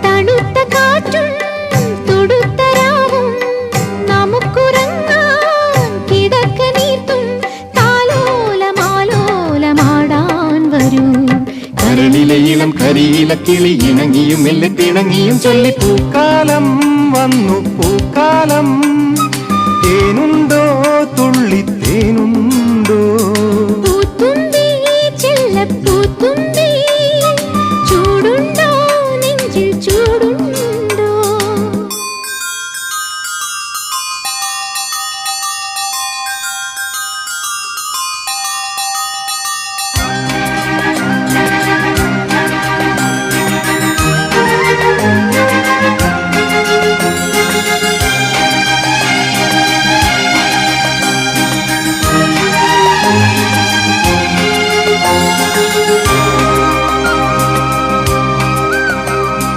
തണുത്ത കാറ്റും തുടുത്ത രാവും നമുക്കുറങ്ങാൻ കിടക്ക നീർത്തും താലോലമാലോലമാടാൻ വരൂ. കരളിലെ ഇളം കരിയില കിളി ഇണങ്ങിയും മെല്ലെ പിണങ്ങിയും ചൊല്ലി പൂക്കാലം വന്നു പൂക്കാലം. തേനുണ്ടോ തുള്ളിത്തേനുണ്ടോ പൂത്തുമ്പി ചെല്ലപ്പൂത്തുമ്പി ചൂടുണ്ടോ നെഞ്ചിൽ ചൂടു